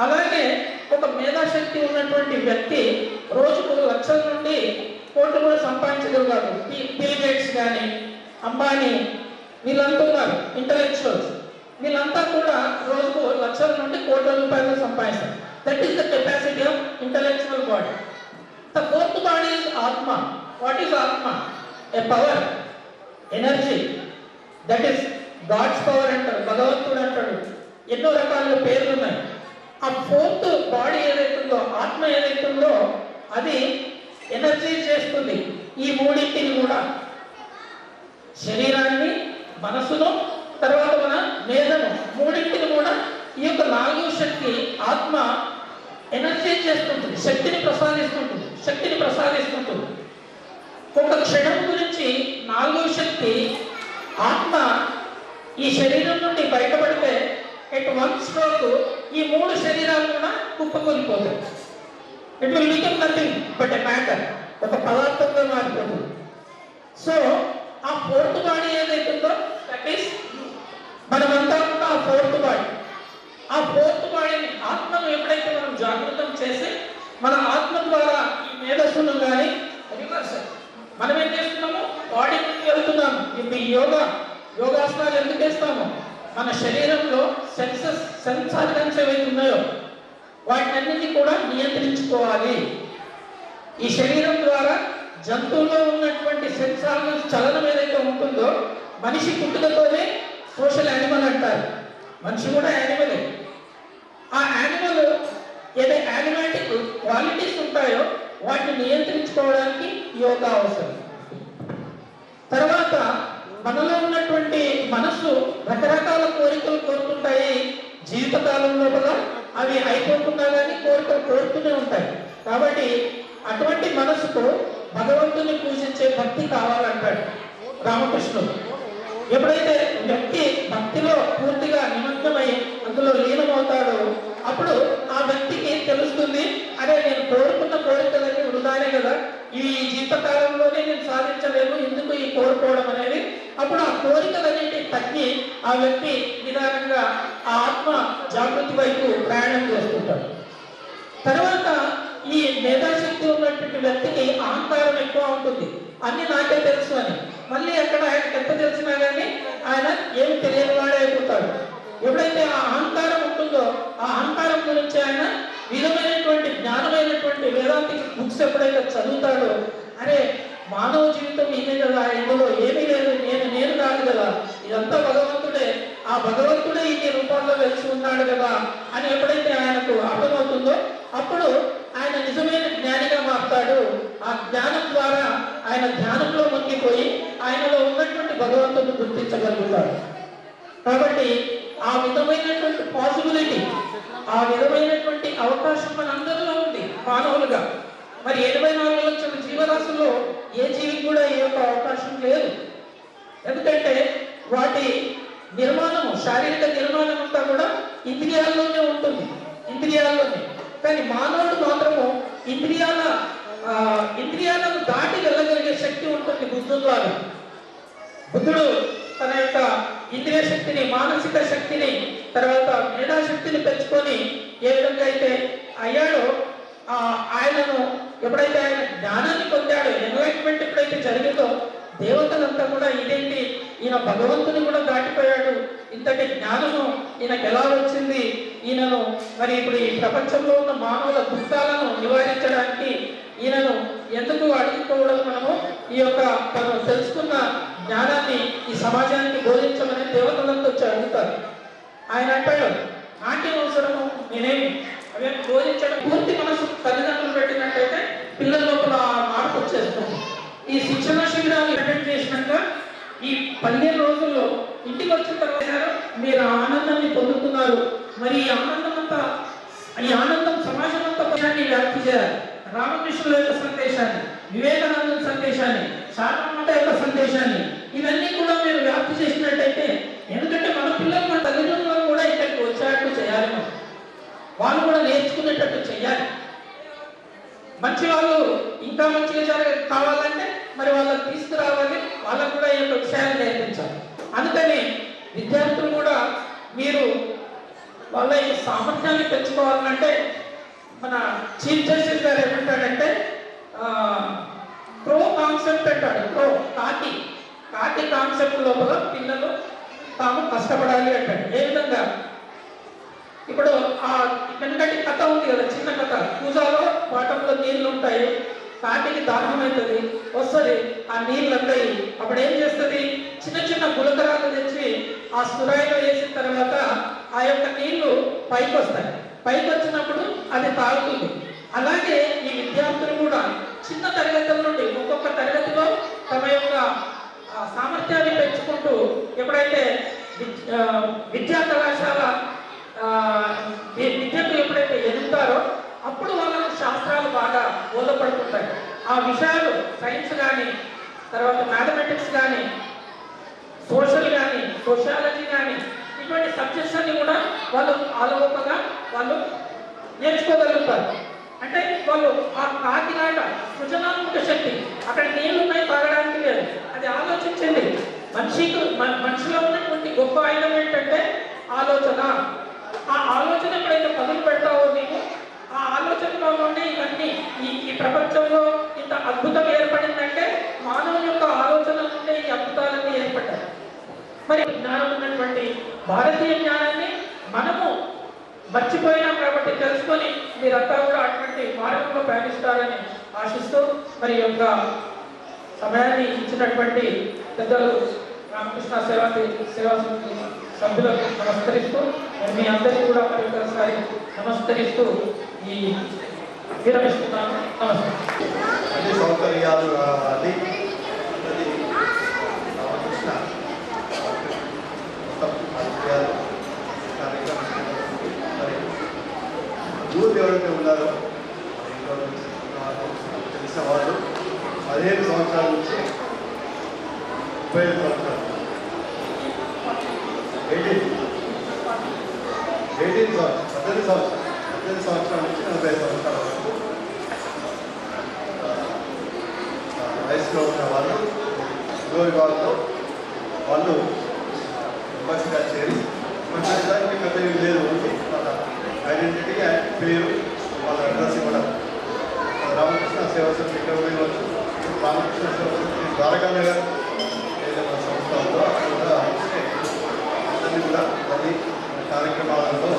అలాగే ఒక మేధాశక్తి ఉన్నటువంటి వ్యక్తి రోజుకు లక్షల నుండి కోట్లు కూడా సంపాదించగలుగుతారు. బిల్ గేట్స్ కానీ, అంబానీ, వీళ్ళంతా ఉన్నారు ఇంటలెక్చువల్స్. వీళ్ళంతా కూడా రోజుకు లక్షల నుండి కోట్ల రూపాయలు సంపాదిస్తారు. That is the capacity of intellectual body. The fourth body is atma. What is atma? A power, energy. That is god's power అంటారు, భగవంతుడు అంటాడు. ఎన్నో రకాల పేర్లు ఉన్నాయి. ఆ ఫోర్త్ బాడీ ఏదైతుందో, ఆత్మ ఏదైతుందో, అది ఎనర్జీ చేస్తుంది ఈ మూడింటిని కూడా, శరీరాన్ని, మనసును, తర్వాత మన మేధను, మూడింటిని కూడా ఈ యొక్క నాలుగవ శక్తి ఆత్మ ఎనర్జీ చేస్తుంటుంది, శక్తిని ప్రసాదిస్తుంటుంది. ఒక క్షణం గురించి నాలుగవ శక్తి ఆత్మ ఈ శరీరం నుండి బయటపడితే ఎట్ వన్ స్ట్రోక్ ఈ మూడు శరీరాలు కూడా కుప్పకూలిపోతాయి. It will become nothing but a matter, ఒక పదార్థంగా మారిపోతుంది. సో ఆ ఫోర్త్ బాడీ ఏదైతుందో దట్ ఈస్ మనమంతా కూడా ఆ ఫోర్త్ బాడీ. ఆ ఫోర్త్ బాడీని, ఆత్మను ఎప్పుడైతే మనం జాగృతం చేసి మన ఆత్మ ద్వారా ఈ మేధస్సును కానీ రివర్స్ మనం ఏం చేస్తున్నాము, బాడీ నుండి వెళ్తున్నాము. ఇప్పుడు ఈ యోగాసనాలు ఎందుకు వేస్తాము? మన శరీరంలో సెన్స్ ఆర్గన్స్ ఏవైతే ఉన్నాయో వాటినన్నింటినీ కూడా నియంత్రించుకోవాలి. ఈ శరీరం ద్వారా జంతువుల్లో ఉన్నటువంటి సెన్స్ ఆర్గన్స్ చలనం ఏదైతే ఉంటుందో, మనిషి పుట్టుకతోనే సోషల్ యానిమల్ అంటారు. మనిషి కూడా యానిమలే. ఆ యానిమల్ ఏదైతే యానిమాటిక్ క్వాలిటీస్ ఉంటాయో వాటిని నియంత్రించుకోవడానికి యోగా అవసరం. తర్వాత మనలో ఉన్నటువంటి మనస్సు రకరకాల కోరికలు కోరుకుంటాయి. జీవితకాలం లోపల అవి అయిపోతున్నా కానీ కోరికలు కోరుతూనే ఉంటాయి. కాబట్టి అటువంటి మనసుకు భగవంతుని పూజించే భక్తి కావాలంటాడు రామకృష్ణుడు. ఎప్పుడైతే వ్యక్తి భక్తిలో పూర్తిగా నిమగ్నమై అందులో లీనమవుతాడో అప్పుడు ఆ వ్యక్తికి తెలుస్తుంది, అరే నేను కోరుకున్న కోరికలన్నీ వృధానే కదా, ఈ జీవితకాలంలోనే నేను సాధించలేను, ఎందుకు ఈ కోరుకోవడం అనేది. అప్పుడు ఆ కోరికలన్నింటి తగ్గి ఆ వ్యక్తి నిదానంగా ఆ ఆత్మ జాగృతి వైపు ప్రయాణం చేస్తుంటాడు. తర్వాత ఈ మేధాశక్తి ఉన్నటువంటి వ్యక్తికి అహంకారం ఎక్కువ ఉంటుంది. అన్ని నాకే తెలుసు అని. మళ్ళీ అక్కడ ఆయనకు ఎంత తెలిసినా కానీ ఆయన ఏమి తెలియని వాడే అయిపోతాడు. ఎప్పుడైతే ఆ అహంకారం ఉంటుందో ఆ అహంకారం గురించి ఆయన విధమైనటువంటి జ్ఞానమైనటువంటి వేదాంతిక బుక్స్ ఎప్పుడైతే చదువుతాడో, అరే మానవ జీవితం ఇదే కదా, ఇందులో ఏమీ లేదు, నేను కాదు కదా, ఇదంతా భగవంతుడే, ఆ భగవంతుడే ఇన్ని రూపాల్లో వెలిసి ఉన్నాడు కదా అని ఎప్పుడైతే ఆయనకు అర్థమవుతుందో అప్పుడు ఆయన నిజమైన జ్ఞానిగా మారుతాడు. ఆ జ్ఞానం ద్వారా ఆయన ధ్యానంలో మునిగిపోయి ఆయనలో ఉన్నటువంటి భగవంతుని గుర్తించగలుగుతాడు. కాబట్టి ఆ విధమైనటువంటి పాసిబిలిటీ, ఆ విధమైనటువంటి అవకాశం మనందరిలో ఉంది మానవులుగా. మరి 84 లక్షల జీవరాశుల్లో ఏ జీవికి కూడా ఏ యొక్క అవకాశం లేదు. ఎందుకంటే వాటి నిర్మాణము, శారీరక నిర్మాణం అంతా కూడా ఇంద్రియాల్లోనే ఉంటుంది, ఇంద్రియాల్లోనే. కానీ మానవుడు మాత్రము ఇంద్రియాలను దాటి వెళ్ళగలిగే శక్తి ఉంటుంది బుద్ధుడు ద్వారా. బుద్ధుడు తన యొక్క ఇంద్రియ శక్తిని, మానసిక శక్తిని, తర్వాత మేధాశక్తిని పెంచుకొని ఏ విధంగా అయితే అయ్యాడో ఆయనను ఎప్పుడైతే ఆయన జ్ఞానాన్ని పొందాడో, ఎన్లైట్మెంట్ ఎప్పుడైతే జరిగిందో దేవతలంతా కూడా ఇదేంటి, ఈయన భగవంతుని కూడా దాటిపోయాడు, ఇంతటి జ్ఞానము ఈయనకు ఎలా వచ్చింది, ఈయనను మరి ఇప్పుడు ఈ ప్రపంచంలో ఉన్న మానవుల దుఃఖాలను నివారించడానికి ఈయనను ఎందుకు అడుగుకోవడం, మనము ఈ యొక్క తను తెలుసుకున్న జ్ఞానాన్ని ఈ సమాజానికి బోధించమని దేవతలంతా వచ్చి అడుగుతారు. ఆయన అంటాడు, నాట్యం అవసరము, నేనేమి అవి బోధించడం. పూర్తి మనసు తల్లిదండ్రులు పెట్టినట్టయితే పిల్లల లోపల మార్పు వచ్చేస్తుంది. ఈ శిక్షణ శిబిరాలు అటెండ్ చేసినాక ఈ 15 రోజుల్లో ఇంటికి వచ్చిన తర్వాత మీరు ఆనందాన్ని పొందుతున్నారు. మరి ఈ ఆనందం సమాజం అంతా వ్యాప్తి చేయాలి. రామకృష్ణుల యొక్క సందేశాన్ని, వివేకానంద సందేశాన్ని, శారదామాత యొక్క సందేశాన్ని, ఇవన్నీ కూడా మీరు వ్యాప్తి చేసినట్టయితే, ఎందుకంటే మన పిల్లలు మన తల్లిదండ్రులు కూడా ఇక్కడికి వచ్చేటట్టు చేయాలి, వాళ్ళు కూడా నేర్చుకునేటట్టు చేయాలి. మంచి వాళ్ళు ఇంకా మంచిగా కావాలంటే మరి వాళ్ళని తీసుకురావాలి, వాళ్ళకు కూడా ఈ విషయాలు నేర్పించాలి. అందుకని విద్యార్థులు కూడా మీరు వాళ్ళ ఈ సామర్థ్యాన్ని పెంచుకోవాలంటే మన చీఫ్ జస్టిస్ గారు ఏమంటాడంటే ప్రో కాన్సెప్ట్ అంటాడు. కాకి కాన్సెప్ట్ లోపల పిల్లలు తాము కష్టపడాలి అంటాడు. ఏ విధంగా? ఇప్పుడు ఆ వెనకటి కథ ఉంది కదా, చిన్న కథ. పూజాలో బాటంలో నీళ్లు ఉంటాయి, కాటికి దాహం అవుతుంది, వస్తుంది, ఆ నీళ్ళు అంతాయి. అప్పుడు ఏం చేస్తుంది? చిన్న చిన్న గులకరాలు తెచ్చి ఆ సురాయిలో వేసిన తర్వాత ఆ యొక్క నీళ్లు పైకి వస్తాయి. పైకి వచ్చినప్పుడు అది తాగుతుంది. అలాగే ఈ విద్యార్థులు కూడా చిన్న తరగతుల నుండి ఒక్కొక్క తరగతిలో తమ యొక్క సామర్థ్యాన్ని పెంచుకుంటూ ఎప్పుడైతే విద్యా కళాశాల విద్యకు ఎప్పుడైతే ఎదుగుతారో అప్పుడు వాళ్ళకు శాస్త్రాలు బాగా బోధపడుతుంటాయి. ఆ విషయాలు సైన్స్ కానీ, తర్వాత మ్యాథమెటిక్స్ కానీ, సోషల్ కానీ, సోషాలజీ కానీ, ఇటువంటి సబ్జెక్ట్స్ అన్ని కూడా వాళ్ళు ఆలోపగా వాళ్ళు నేర్చుకోగలుగుతారు. అంటే వాళ్ళు ఆ కాకినాడ సృజనాత్మక శక్తి, అక్కడ నీళ్లు ఉన్నాయి, తాగడానికి లేదు, అది ఆలోచించండి. మనిషిలో ఉన్నటువంటి గొప్ప ఆయుధం ఏంటంటే ఆలోచన. ఆ ఆలోచన ఎప్పుడైతే మొదలు పెడతావో నీవు, ఆ ఆలోచనలో నుండి ఇవన్నీ ఈ ప్రపంచంలో ఇంత అద్భుతం ఏర్పడిందంటే మానవుని యొక్క ఆలోచన నుండి ఈ అద్భుతాలన్నీ ఏర్పడ్డాయి. మరి జ్ఞానం ఉన్నటువంటి భారతీయ జ్ఞానాన్ని మనము మర్చిపోయినాం కాబట్టి తెలుసుకొని మీరంతా కూడా అటువంటి మార్గంలో ప్రయాణిస్తారని ఆశిస్తూ మరి యొక్క సమయాన్ని ఇచ్చినటువంటి పెద్దలు రామకృష్ణ సేవా సమితి సభ్యులకు నమస్కరిస్తూ మీ అందరికీ కూడా మరొకసారి నమస్కరిస్తూ ఈ విరమిస్తున్నాను. నమస్కారం. అన్ని సౌకర్యాలు రావాలి. రామకృష్ణ యూత్ ఎవరైతే ఉన్నారో తెలిసిన వాళ్ళు 15 సంవత్సరాల నుంచి 35 సంవత్సరాలు 18 సంవత్సరాల నుంచి 40 సంవత్సరాల వరకు వయసులో ఉన్న వాళ్ళు విభాగంలో వాళ్ళు మెంబర్స్గా చేరి దానికి పెద్ద లేదు ఉంది వాళ్ళ ఐడెంటిటీ అండ్ పేరు, వాళ్ళ అడ్రస్ ఇవ్వడం. రామకృష్ణ సేవా సమితి ఇక్కడ ఇవ్వచ్చు. రామకృష్ణ సేవా సమితి ద్వారకా నగర్ ఏదైనా సంస్థ ఉందో అక్కడ కూడా అందరినీ కూడా అన్ని కార్యక్రమాలలో